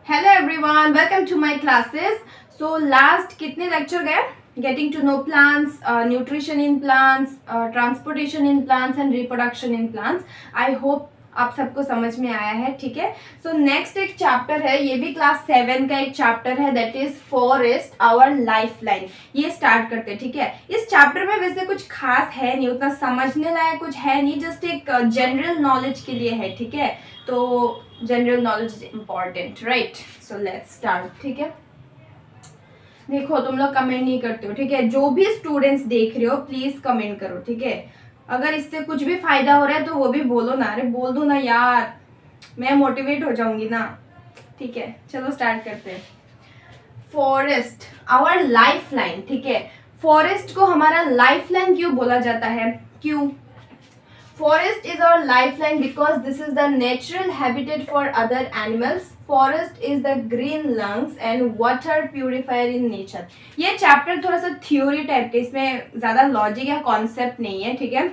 Hello everyone, welcome to my classes. So last कितने lecture गए? Getting to know plants, nutrition in plants, transportation in plants and reproduction in plants. I hope आप सबको समझ में आया है। ठीक है, सो नेक्स्ट एक चैप्टर है, ये भी क्लास 7 का एक चैप्टर है, that is forest our life line. ये स्टार्ट करते हैं। ठीक है, इस चैप्टर में वैसे कुछ खास है नहीं, उतना समझने लायक कुछ है नहीं, जस्ट एक जनरल नॉलेज के लिए है। ठीक है, तो general knowledge is important, right? So let's start. ठीक है, देखो तुम लोग कमेंट नहीं करते हो। ठीक है, जो भी स्टूडेंट्स देख रहे हो प्लीज कमेंट करो। ठीक है, अगर इससे कुछ भी फायदा हो रहा है तो वो भी बोलो ना। अरे बोल दो ना यार, मैं मोटिवेट हो जाऊंगी ना। ठीक है, चलो स्टार्ट करते हैं। Forest our life line. ठीक है, फॉरेस्ट को हमारा लाइफ लाइन क्यों बोला जाता है? क्यों? Forest is our lifeline because this is the natural habitat for other animals. Forest is the green lungs and water purifier in nature. ये चैप्टर थोड़ा सा थ्योरी टाइप के, इसमें ज़्यादा लॉजिक या कॉन्सेप्ट नहीं है। ठीक है,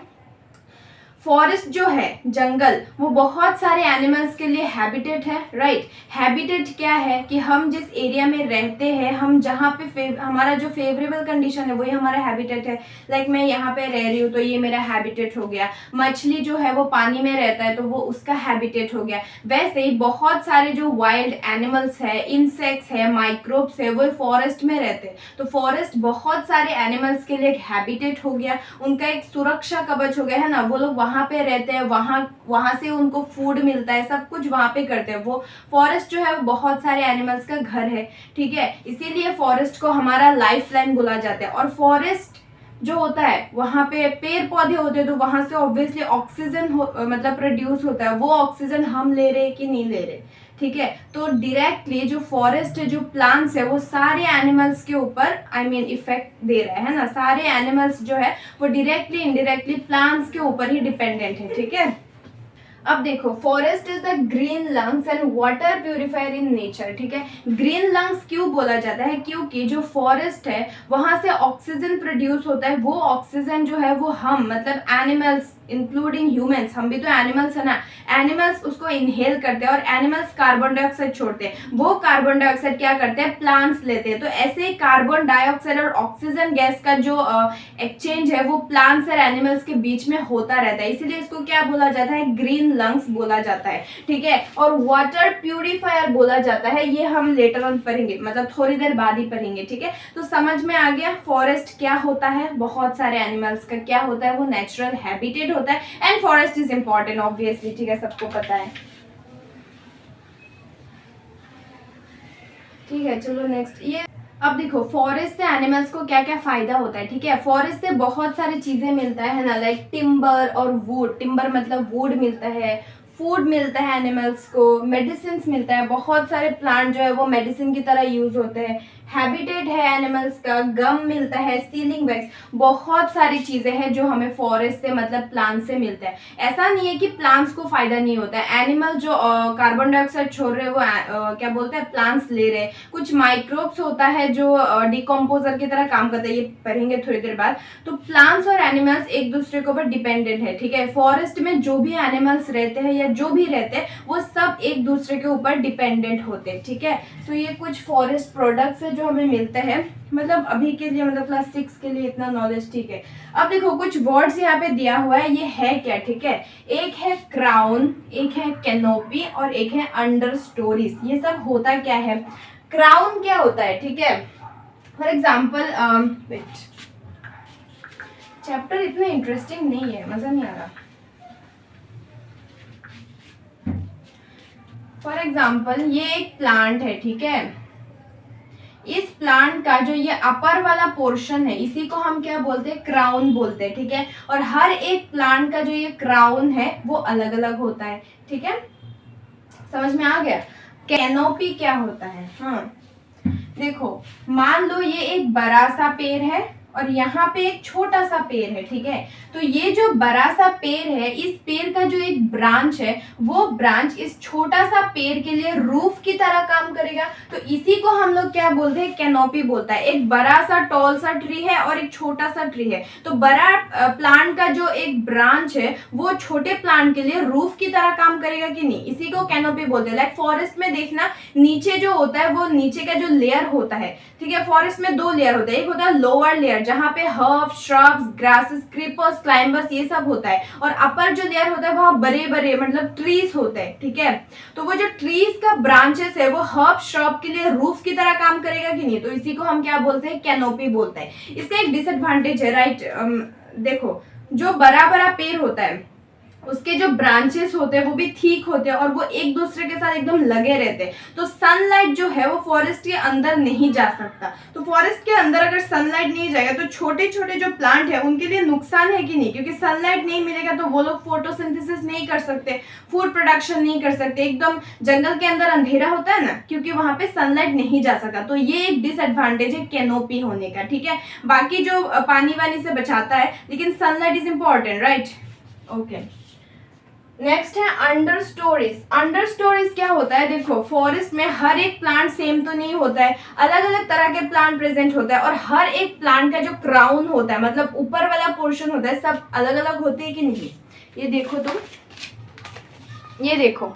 फॉरेस्ट जो है, जंगल, वो बहुत सारे एनिमल्स के लिए हैबिटेट है, राइट? हैबिटेट क्या है कि हम जिस एरिया में रहते हैं, हम जहाँ पे हमारा जो फेवरेबल कंडीशन है वही हमारा हैबिटेट है। लाइक मैं यहाँ पे रह रही हूँ तो ये मेरा हैबिटेट हो गया। मछली जो है वो पानी में रहता है तो वो उसका हैबिटेट हो गया। वैसे ही बहुत सारे जो वाइल्ड एनिमल्स है, इंसेक्ट्स है, माइक्रोब्स है, वो फॉरेस्ट में रहते हैं। तो फॉरेस्ट बहुत सारे एनिमल्स के लिए एक हैबिटेट हो गया, उनका एक सुरक्षा कवच हो गया, है ना? वो लोग वहां पे रहते हैं, वहां से उनको फूड मिलता है, सब कुछ वहां पे करते हैं। वो फॉरेस्ट जो है वो बहुत सारे एनिमल्स का घर है। ठीक है, इसीलिए फॉरेस्ट को हमारा लाइफ लाइन बोला जाता है। और फॉरेस्ट जो होता है, वहां पे पेड़ पौधे होते हैं तो वहां से ऑब्वियसली ऑक्सीजन मतलब प्रोड्यूस होता है। वो ऑक्सीजन हम ले रहे कि नहीं ले रहे? ठीक है, तो डायरेक्टली जो फॉरेस्ट है, जो प्लांट्स है, वो सारे एनिमल्स के ऊपर इफेक्ट दे रहा है ना। सारे एनिमल्स जो है वो डायरेक्टली इनडायरेक्टली प्लांट्स के ऊपर ही डिपेंडेंट है। ठीक है, अब देखो, forest is the green lungs and water purifier in nature. ठीक है, ग्रीन लंग्स क्यों बोला जाता है? क्योंकि जो फॉरेस्ट है वहां से ऑक्सीजन प्रोड्यूस होता है। वो ऑक्सीजन जो है वो हम मतलब एनिमल्स इंक्लूडिंग ह्यूमंस, हम भी तो एनिमल्स है ना, एनिमल्स उसको इनहेल करते हैं और एनिमल्स कार्बन डाइऑक्साइड छोड़ते हैं। वो कार्बन डाइऑक्साइड क्या करते हैं? प्लांट्स लेते हैं। तो ऐसे कार्बन डाइऑक्साइड और ऑक्सीजन गैस का जो एक्सचेंज है वो प्लांट्स और एनिमल्स के बीच में होता रहता है, इसीलिए इसको क्या बोला जाता है? ग्रीन लंग्स बोला जाता है। ठीक है, और वाटर प्यूरिफायर बोला जाता है, ये हम लेटर ऑन पढ़ेंगे, मतलब थोड़ी देर बाद ही पढ़ेंगे। ठीक है, तो समझ में आ गया फॉरेस्ट क्या होता है, बहुत सारे एनिमल्स का क्या होता है, वो नेचुरल हैबिटेट होता है। And forest is important obviously, ठीक है, सबको पता है। ठीक है, चलो नेक्स्ट। ये अब देखो, फॉरेस्ट से एनिमल्स को क्या क्या फायदा होता है। ठीक है, फॉरेस्ट से बहुत सारी चीजें मिलता है ना, लाइक टिम्बर और वुड। टिम्बर मतलब वुड मिलता है, फूड मिलता है एनिमल्स को, मेडिसिन मिलता है। बहुत सारे प्लांट जो है वो मेडिसिन की तरह यूज होते हैं। हैबिटेट है एनिमल्स का, गम मिलता है, सीलिंग वैक्स, बहुत सारी चीजें हैं जो हमें फॉरेस्ट से मतलब प्लांट से मिलता है। ऐसा नहीं है कि प्लांट्स को फायदा नहीं होता है। एनिमल जो कार्बन डाइऑक्साइड छोड़ रहे हैं वो क्या बोलते हैं, प्लांट्स ले रहे हैं। कुछ माइक्रोब्स होता है जो डिकम्पोजर की तरह काम करता है, ये पढ़ेंगे थोड़ी देर बाद। तो प्लांट्स और एनिमल्स एक दूसरे के ऊपर डिपेंडेंट है। ठीक है, फॉरेस्ट में जो भी एनिमल्स रहते हैं या जो भी रहते हैं वो सब एक दूसरे के ऊपर डिपेंडेंट होते हैं। ठीक है, सो ये कुछ फॉरेस्ट प्रोडक्ट्स है जो हमें मिलते हैं, मतलब अभी के लिए, मतलब क्लास 6 के लिए इतना नॉलेज। ठीक है, अब देखो कुछ वर्ड्स यहाँ पे दिया हुआ है, ये है क्या? ठीक है, एक है क्राउन, एक है कैनोपी और एक है अंडर स्टोरीज। ये सब होता क्या है? क्राउन क्या होता है? ठीक है, फॉर एग्जाम्पल वेट, चैप्टर इतना इंटरेस्टिंग नहीं है, मजा नहीं आ रहा। फॉर एग्जाम्पल ये एक प्लांट है। ठीक है, इस प्लांट का जो ये अपर वाला पोर्शन है इसी को हम क्या बोलते हैं? क्राउन बोलते हैं। ठीक है, और हर एक प्लांट का जो ये क्राउन है वो अलग अलग होता है। ठीक है, समझ में आ गया? कैनोपी क्या होता है? हाँ, देखो मान लो ये एक बड़ा सा पेड़ है और यहाँ पे एक छोटा सा पेड़ है, ठीक है। तो ये जो बड़ा सा पेड़ है, इस पेड़ का जो एक ब्रांच है, वो ब्रांच इस छोटा सा पेड़ के लिए रूफ की तरह काम करेगा। तो इसी को हम लोग क्या बोलते हैं, कैनोपी बोलता है। एक बड़ा सा टॉल सा ट्री है और एक छोटा सा ट्री है, तो बड़ा प्लांट का जो एक ब्रांच है वो छोटे प्लांट के लिए रूफ की तरह काम करेगा कि नहीं, इसी को कैनोपी बोलते हैं। लाइक फॉरेस्ट में देखना, नीचे जो होता है वो नीचे का जो लेयर होता है, ठीक है। फॉरेस्ट में दो लेयर होता है, एक होता है लोअर लेयर जहाँ पे herb, shrubs, grasses, creepers, climbers ये सब होता है, और अपर जो लेयर होता है वहाँ बड़े बड़े मतलब ट्रीज होते हैं, ठीक है। तो वो जो ट्रीज का ब्रांचेस है वो हर्ब, श्रब के लिए रूफ की तरह काम करेगा कि नहीं, तो इसी को हम क्या बोलते हैं, कैनोपी बोलते हैं। इसका एक डिसएडवांटेज है, राइट। देखो, जो बड़ा बड़ा पेड़ होता है उसके जो ब्रांचेस होते हैं वो भी ठीक होते हैं और वो एक दूसरे के साथ एकदम लगे रहते हैं, तो सनलाइट जो है वो फॉरेस्ट के अंदर नहीं जा सकता। तो फॉरेस्ट के अंदर अगर सनलाइट नहीं जाएगा तो छोटे छोटे जो प्लांट है उनके लिए नुकसान है कि नहीं, क्योंकि सनलाइट नहीं मिलेगा तो वो लोग फोटोसिंथेसिस नहीं कर सकते, फूड प्रोडक्शन नहीं कर सकते। एकदम जंगल के अंदर अंधेरा होता है ना, क्योंकि वहां पे सनलाइट नहीं जा सकता। तो ये एक डिसएडवांटेज है कैनोपी होने का, ठीक है। बाकी जो पानी वानी से बचाता है, लेकिन sunlight is important, right. Okay, next है अंडर स्टोरीज। अंडर स्टोरीज क्या होता है, देखो फॉरेस्ट में हर एक प्लांट सेम तो नहीं होता है, अलग अलग तरह के प्लांट प्रेजेंट होता है, और हर एक प्लांट का जो क्राउन होता है मतलब ऊपर वाला पोर्शन होता है, सब अलग अलग होते हैं कि नहीं। ये देखो तुम, ये देखो,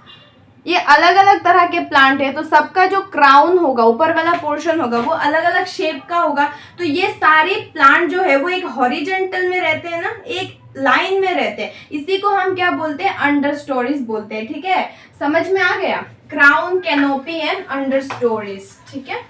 ये अलग अलग तरह के प्लांट है, तो सबका जो क्राउन होगा, ऊपर वाला पोर्शन होगा, वो अलग अलग शेप का होगा। तो ये सारे प्लांट जो है वो एक हॉरिजेंटल में रहते हैं ना, एक लाइन में रहते हैं, इसी को हम क्या बोलते हैं, अंडर स्टोरीज बोलते हैं, ठीक है। समझ में आ गया, crown, canopy and under stories, ठीक है।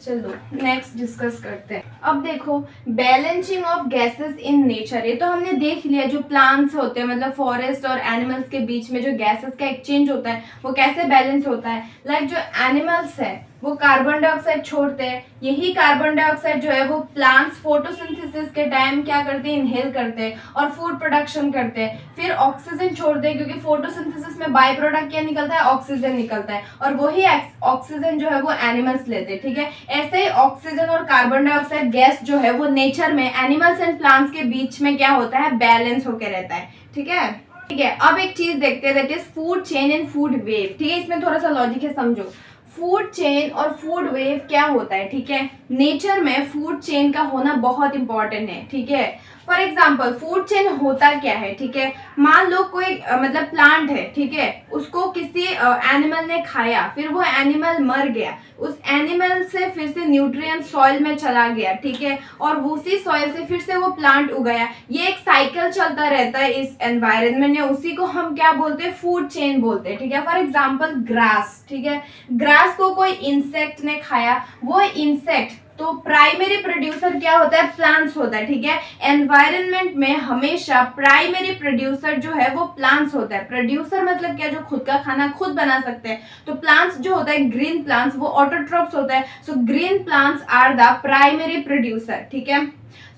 चलो नेक्स्ट डिस्कस करते हैं। अब देखो, balancing of gases in nature, ये तो हमने देख लिया, जो प्लांट्स होते हैं मतलब फॉरेस्ट और एनिमल्स के बीच में जो गैसेस का एक्सचेंज होता है वो कैसे बैलेंस होता है। लाइक जो एनिमल्स है वो कार्बन डाइऑक्साइड छोड़ते हैं, यही कार्बन डाइऑक्साइड जो है वो प्लांट्स फोटोसिंथेसिस के टाइम क्या करते हैं, इनहेल करते हैं और फूड प्रोडक्शन करते हैं। फिर ऑक्सीजन छोड़ते हैं, क्योंकि फोटोसिंथेसिस में बाय प्रोडक्ट क्या निकलता है, ऑक्सीजन निकलता है, और वही ऑक्सीजन जो है वो एनिमल्स लेते हैं, ठीक है। ऐसे ही ऑक्सीजन और कार्बन डाइऑक्साइड गैस जो है वो नेचर में एनिमल्स एंड प्लांट्स के बीच में क्या होता है, बैलेंस होकर रहता है, ठीक है। ठीक है, अब एक चीज देखते हैं, that is food chain and food web, ठीक है। इसमें थोड़ा सा लॉजिक है, समझो। फूड चेन और फूड वेव क्या होता है, ठीक है। नेचर में फूड चेन का होना बहुत इंपॉर्टेंट है, ठीक है। फॉर एग्जाम्पल फूड चेन होता क्या है, ठीक है। मान लो कोई मतलब प्लांट है, ठीक है, उसको किसी एनिमल ने खाया, फिर वो एनिमल मर गया, उस एनिमल से फिर से न्यूट्रिएंट सॉइल में चला गया, ठीक है, और उसी सॉइल से फिर से वो प्लांट उगाया। ये एक साइकिल चलता रहता है इस एनवायरनमेंट में, उसी को हम क्या बोलते हैं, फूड चेन बोलते हैं, ठीक है। फॉर एग्जाम्पल ग्रास, ठीक है, ग्रास को कोई इंसेक्ट ने खाया, वो इंसेक्ट तो प्राइमरी प्रोड्यूसर क्या होता है, प्लांट्स होता है, ठीक है। एनवायरनमेंट में हमेशा प्राइमरी प्रोड्यूसर जो है वो प्लांट्स होता है। प्रोड्यूसर मतलब क्या, जो खुद का खाना खुद बना सकते हैं। तो प्लांट्स जो होता है, ग्रीन प्लांट्स, वो ऑटोट्रॉप्स होता है। So green plants are the primary producer, ठीक है।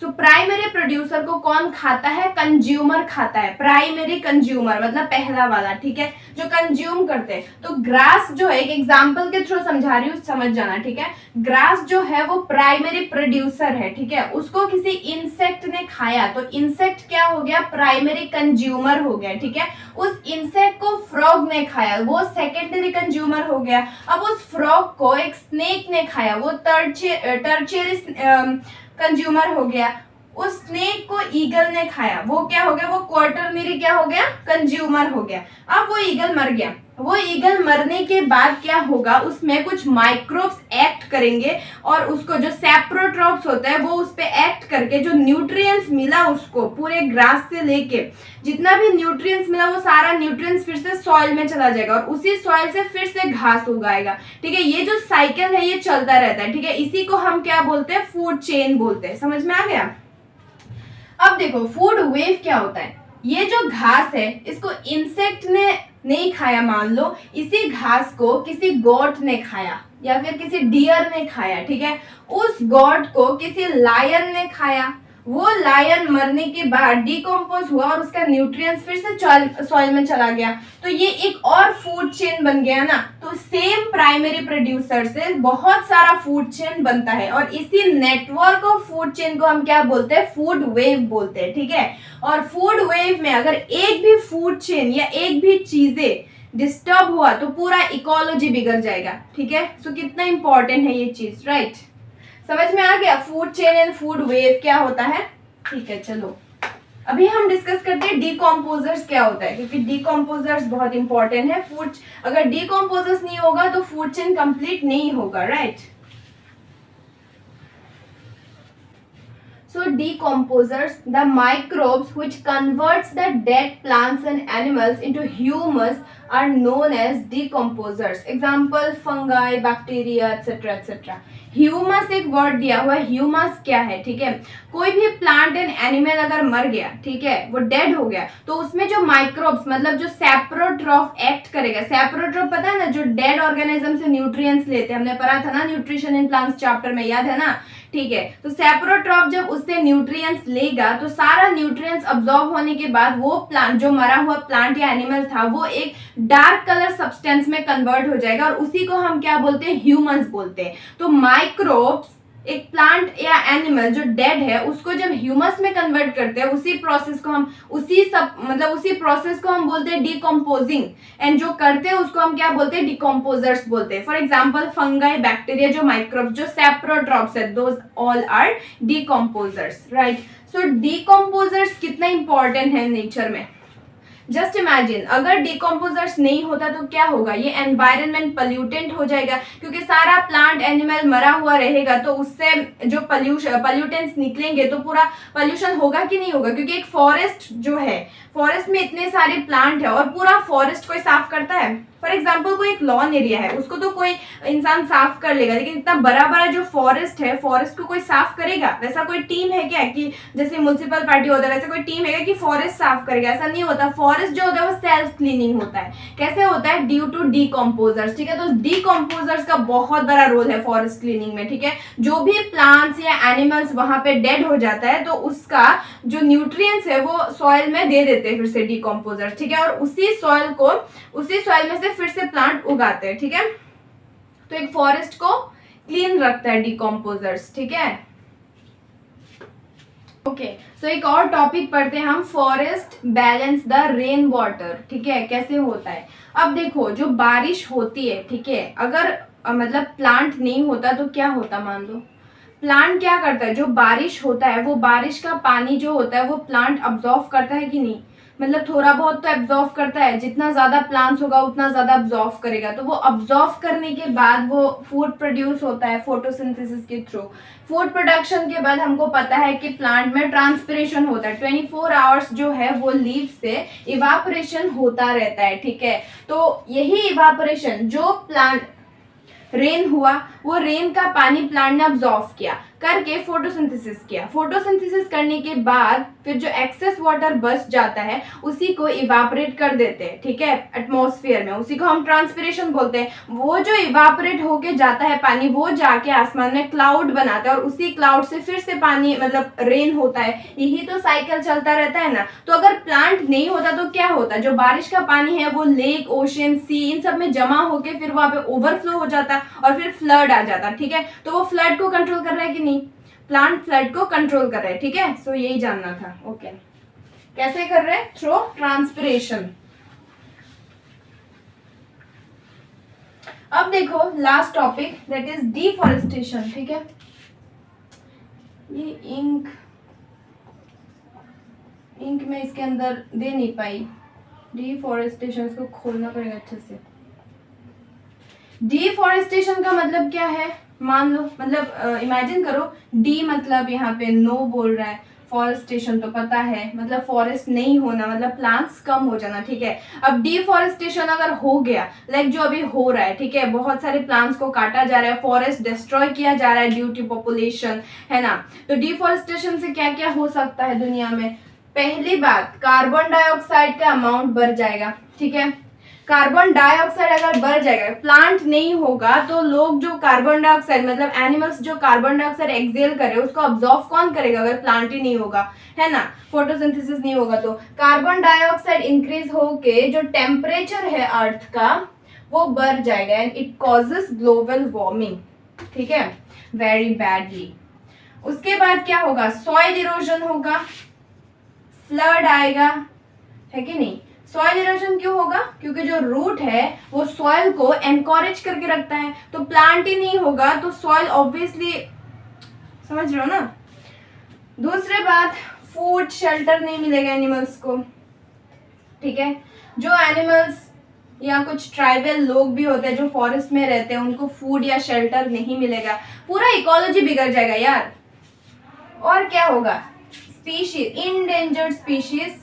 तो प्राइमरी प्रोड्यूसर को कौन खाता है, कंज्यूमर खाता है। प्राइमरी कंज्यूमर मतलब पहला वाला, ठीक है, जो कंज्यूम करते हैं। तो ग्रास जो है, एक एग्जांपल के थ्रू समझा रही हूँ, समझ जाना, ठीक है। ग्रास जो है वो प्राइमरी प्रोड्यूसर है, ठीक है, उसको किसी इंसेक्ट ने खाया, तो इंसेक्ट क्या हो गया, प्राइमरी कंज्यूमर हो गया, ठीक है। उस इंसेक्ट को फ्रॉग ने खाया, वो सेकेंडरी कंज्यूमर हो गया। अब उस फ्रॉग को एक स्नेक ने खाया, वो टर्शियरी कंज्यूमर हो गया। उस स्नेक को ईगल ने खाया, वो क्या हो गया, वो क्वार्टरनरी क्या हो गया, कंज्यूमर हो गया। अब वो ईगल मर गया, वो ईगल मरने के बाद क्या होगा, उसमें कुछ माइक्रोब्स एक्ट करेंगे और उसको जो सैप्रोट्रॉप्स होता है वो उस पे एक्ट करके जो न्यूट्रिएंट्स मिला उसको, पूरे ग्रास से लेके जितना भी न्यूट्रिएंट्स मिला वो सारा न्यूट्रिएंट्स फिर से सॉइल में चला जाएगा और उसी सॉइल से फिर से घास उगाएगा, ठीक है। ये जो साइकिल है ये चलता रहता है, ठीक है। इसी को हम क्या बोलते हैं, फूड चेन बोलते हैं। समझ में आ गया। अब देखो फूड वेव क्या होता है। ये जो घास है इसको इंसेक्ट ने नहीं खाया, मान लो इसी घास को किसी गोट ने खाया या फिर किसी डियर ने खाया, ठीक है। उस गोट को किसी लायन ने खाया, वो लायन मरने के बाद डिकम्पोज हुआ और उसका न्यूट्रिएंट्स फिर से सॉइल में चला गया, तो ये एक और फूड चेन बन गया ना। तो सेम प्राइमरी प्रोड्यूसर से बहुत सारा फूड चेन बनता है और इसी नेटवर्क ऑफ फूड चेन को हम क्या बोलते हैं, फूड वेव बोलते हैं, ठीक है। और फूड वेव में अगर एक भी फूड चेन या एक भी चीजें डिस्टर्ब हुआ तो पूरा इकोलॉजी बिगड़ जाएगा, ठीक है। सो कितना इंपॉर्टेंट है ये चीज, राइट। समझ में आ गया food chain and food web क्या होता है, ठीक है। चलो अभी हम डिस्कस करते हैं डिकम्पोजर्स क्या होता है, क्योंकि डिकम्पोजर्स बहुत इंपॉर्टेंट है। फूड, अगर डिकम्पोजर्स नहीं होगा तो फूड चेन कंप्लीट नहीं होगा, right. So decomposers, the microbes which converts the dead plants and animals into humus are known as decomposers. Example fungi, bacteria, etc. etc. Humus एक word दिया हुआ है, ह्यूमस क्या है, ठीक है। कोई भी प्लांट एंड एनिमल अगर मर गया, ठीक है, वो डेड हो गया, तो उसमें जो माइक्रोब्स मतलब जो सैप्रोट्रॉफ एक्ट करेगा, सैप्रोट्रॉफ पता है ना, जो डेड ऑर्गेनिज्म से न्यूट्रिएंट्स लेते हैं, हमने पढ़ा था ना न्यूट्रिशन इन प्लांट्स चैप्टर में, याद है ना, ठीक है। तो सैप्रोट्रॉफ जब उससे न्यूट्रिएंट्स लेगा तो सारा न्यूट्रिएंट्स अब्सॉर्ब होने के बाद वो प्लांट, जो मरा हुआ प्लांट या एनिमल था, वो एक डार्क कलर सब्सटेंस में कन्वर्ट हो जाएगा और उसी को हम क्या बोलते हैं, ह्यूमस बोलते हैं। तो माइक्रोब्स एक प्लांट या एनिमल जो डेड है उसको जब ह्यूमस में कन्वर्ट करते हैं, उसी प्रोसेस को हम उसी प्रोसेस को हम बोलते हैं डिकम्पोजिंग, एंड जो करते हैं उसको हम क्या बोलते हैं, डिकम्पोजर्स बोलते हैं। फॉर एग्जांपल फंगाई, बैक्टीरिया, जो माइक्रोब्स, जो सैप्रोट्रॉप्स है, those all are decomposers, right. So decomposers कितना इंपॉर्टेंट है नेचर में। जस्ट इमेजिन अगर डिकम्पोजर्स नहीं होता तो क्या होगा, ये एनवायरनमेंट पॉल्यूटेंट हो जाएगा, क्योंकि सारा प्लांट एनिमल मरा हुआ रहेगा तो उससे जो पॉल्यूटेंट्स निकलेंगे तो पूरा पॉल्यूशन होगा कि नहीं होगा। क्योंकि एक फॉरेस्ट जो है, फॉरेस्ट में इतने सारे प्लांट है और पूरा फॉरेस्ट कोई साफ करता है। फॉर एग्जाम्पल कोई एक लॉन एरिया है, उसको तो कोई इंसान साफ कर लेगा, लेकिन इतना बड़ा बड़ा जो फॉरेस्ट है, फॉरेस्ट को कोई साफ करेगा? वैसा कोई टीम है क्या कि जैसे म्युनिसिपल पार्टी होता है वैसे कोई टीम है कि फॉरेस्ट साफ करेगा? ऐसा नहीं होता। फॉरेस्ट जो होता है वो सेल्फ क्लीनिंग होता है। कैसे होता है? ड्यू टू डिकम्पोजर्स, ठीक है। तो डिकम्पोजर्स का बहुत बड़ा रोल है फॉरेस्ट क्लीनिंग में, ठीक है। जो भी प्लांट्स या एनिमल्स वहां पे डेड हो जाता है तो उसका जो न्यूट्रिएंट्स है वो सॉइल में दे देते हैं फिर से डिकम्पोजर्स, ठीक है। और उसी सॉइल में से फिर से प्लांट उगाते हैं, ठीक है। तो एक फॉरेस्ट को क्लीन रखता है डिकम्पोजर्स, ठीक है। ओके, सो एक और टॉपिक पढ़ते हैं हम, forest balance the rain water, ठीक है। कैसे होता है? अब देखो, जो बारिश होती है, ठीक है, अगर मतलब प्लांट नहीं होता तो क्या होता, मान लो प्लांट क्या करता है, जो बारिश होता है वो बारिश का पानी जो होता है वो प्लांट अब्जॉर्व करता है कि नहीं? मतलब थोड़ा बहुत तो एब्जॉर्व करता है, जितना ज्यादा प्लांट्स होगा उतना ज्यादा अब्जॉर्व करेगा। तो वो अब्जॉर्व करने के बाद वो फूड प्रोड्यूस होता है फोटोसिंथेसिस के थ्रू। फूड प्रोडक्शन के बाद हमको पता है कि प्लांट में ट्रांसपिरेशन होता है, 24 आवर्स जो है वो लीव से इवापोरेशन होता रहता है, ठीक है। तो यही इवापोरेशन जो प्लांट रेन हुआ, वो रेन का पानी प्लांट ने अब्जॉर्व किया, करके फोटोसिंथेसिस किया। फोटोसिंथेसिस करने के बाद फिर जो एक्सेस वाटर बच जाता है उसी को इवापोरेट कर देते हैं, ठीक है, एटमॉस्फेयर में। उसी को हम ट्रांसपिरेशन बोलते हैं। वो जो इवापोरेट होके जाता है पानी, वो जाके आसमान में क्लाउड बनाता है और उसी क्लाउड से फिर से पानी मतलब रेन होता है। यही तो साइकिल चलता रहता है ना। तो अगर प्लांट नहीं होता तो क्या होता? जो बारिश का पानी है वो लेक, ओशन, सी, इन सब में जमा होके फिर वहां पे ओवरफ्लो हो जाता और फिर फ्लड आ जाता, ठीक है। तो वो फ्लड को कंट्रोल कर रहा है कि नहीं? प्लांट फ्लड को कंट्रोल कर रहे हैं, ठीक है। सो यही जानना था। ओके, कैसे कर रहे हैं? Through transpiration. अब देखो last topic, that is deforestation, ठीक है। ये इंक में इसके अंदर दे नहीं पाई। डिफॉरेस्टेशन, इसको खोलना पड़ेगा अच्छे से। डिफॉरेस्टेशन का मतलब क्या है? मान लो, मतलब इमेजिन करो, डी मतलब यहाँ पे नो बोल रहा है, फॉरेस्टेशन तो पता है मतलब फॉरेस्ट नहीं होना, मतलब प्लांट्स कम हो जाना, ठीक है। अब डिफॉरेस्टेशन अगर हो गया, लाइक जो अभी हो रहा है, ठीक है, बहुत सारे प्लांट्स को काटा जा रहा है, फॉरेस्ट डिस्ट्रॉय किया जा रहा है ड्यू टू पॉपुलेशन, है ना। तो डिफॉरेस्टेशन से क्या क्या हो सकता है दुनिया में? पहली बात, कार्बन डाइऑक्साइड का अमाउंट बढ़ जाएगा, ठीक है। कार्बन डाइऑक्साइड अगर बढ़ जाएगा, प्लांट नहीं होगा तो लोग जो कार्बन डाइऑक्साइड मतलब एनिमल्स जो कार्बन डाइऑक्साइड एक्सेल करे उसको ऑब्जॉर्व कौन करेगा अगर प्लांट ही नहीं होगा, है ना, फोटोसिंथेसिस नहीं होगा। तो कार्बन डाइऑक्साइड इंक्रीज होके जो टेम्परेचर है अर्थ का वो बढ़ जाएगा and it causes global warming, ठीक है, वेरी बैडली। उसके बाद क्या होगा, सॉइल इरोजन होगा, फ्लड आएगा, है कि नहीं। सॉइल इरोजन क्यों होगा, क्योंकि जो रूट है वो सॉइल को एनकरेज करके रखता है, तो प्लांट ही नहीं होगा तो सॉइल ऑब्वियसली, समझ रहे हो ना। दूसरी बात, फूड शेल्टर नहीं मिलेगा एनिमल्स को, ठीक है। जो एनिमल्स या कुछ ट्राइबल लोग भी होते हैं जो फॉरेस्ट में रहते हैं उनको फूड या शेल्टर नहीं मिलेगा, पूरा इकोलॉजी बिगड़ जाएगा यार। और क्या होगा, स्पीशीज, इंडेंजर्ड स्पीशीज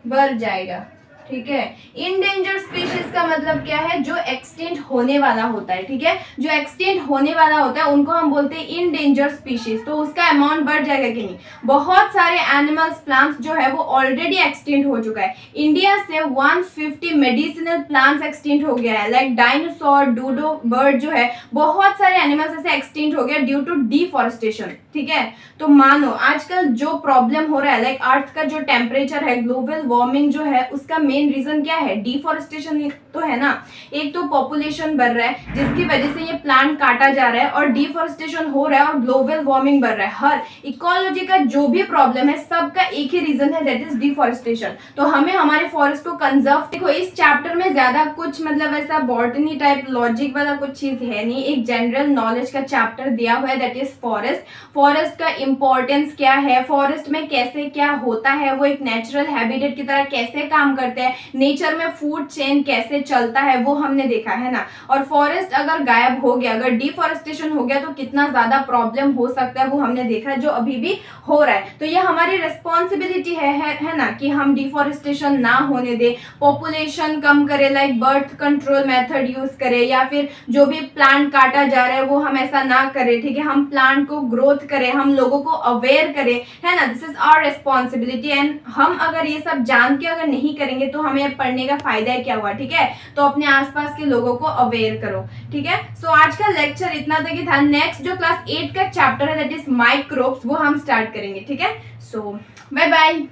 बढ़ जाएगा, ठीक है। इंडेंजर्ड स्पीशीज का मतलब क्या है, जो एक्सटिंक्ट होने वाला होता है, ठीक है, जो एक्सटिंक्ट होने वाला होता है उनको हम बोलते हैं इंडेंजर्ड स्पीशीज। तो उसका अमाउंट बढ़ जाएगा कि नहीं। बहुत सारे एनिमल्स प्लांट्स जो है वो ऑलरेडी एक्सटिंक्ट हो चुका है। इंडिया से 150 मेडिसिनल प्लांट्स एक्सटिंक्ट हो गया है, लाइक डायनासोर, डूडो बर्ड जो है, बहुत सारे एनिमल्स ऐसे एक्सटिंक्ट हो गया ड्यू टू डिफॉरेस्टेशन, ठीक है। तो मानो आजकल जो प्रॉब्लम हो रहा है, लाइक अर्थ का जो टेम्परेचर है, ग्लोबल वार्मिंग जो है, उसका मेन रीजन क्या है, डिफॉरेस्टेशन तो है ना। एक तो पॉपुलेशन बढ़ रहा है जिसकी वजह से ये प्लांट काटा जा रहा है, और डिफॉरेस्टेशन हो रहा है और ग्लोबल वार्मिंग बढ़ रहा है। हर इकोलॉजी का जो भी प्रॉब्लम है सबका एक ही रीजन है, दैट इज डिफॉरेस्टेशन। तो हमें हमारे फॉरेस्ट को कंजर्व, देखो इस चैप्टर में ज्यादा कुछ मतलब ऐसा बॉटनी टाइप लॉजिक वाला कुछ चीज है नहीं, एक जनरल नॉलेज का चैप्टर दिया हुआ है, दैट इज फॉरेस्ट। फॉरेस्ट का इंपॉर्टेंस क्या है, फॉरेस्ट में कैसे क्या होता है, वो एक नेचुरल हैबिटेट की तरह कैसे काम करते हैं, नेचर में फूड चेन कैसे चलता है, वो हमने देखा है ना। और फॉरेस्ट अगर गायब हो गया, अगर डिफॉरेस्टेशन हो गया तो कितना ज्यादा प्रॉब्लम हो सकता है वो हमने देखा है, जो अभी भी हो रहा है। तो ये हमारी रिस्पॉन्सिबिलिटी है ना, कि हम डिफॉरेस्टेशन ना होने दे, पॉपुलेशन कम करे, like birth control method use करे, या फिर जो भी प्लांट काटा जा रहा है वो हम ऐसा ना करें, ठीक है। हम प्लांट को ग्रोथ करें, हम लोगों को अवेयर करें, है ना, this is our responsibility. And हम अगर ये सब जान के अगर नहीं करेंगे तो हमें पढ़ने का फायदा क्या हुआ, ठीक है। तो अपने आसपास के लोगों को अवेयर करो, ठीक है। सो आज का लेक्चर इतना तक ही था। नेक्स्ट जो क्लास 8 का चैप्टर है दैट इज माइक्रोब्स, वो हम स्टार्ट करेंगे, ठीक है। सो बाय बाय।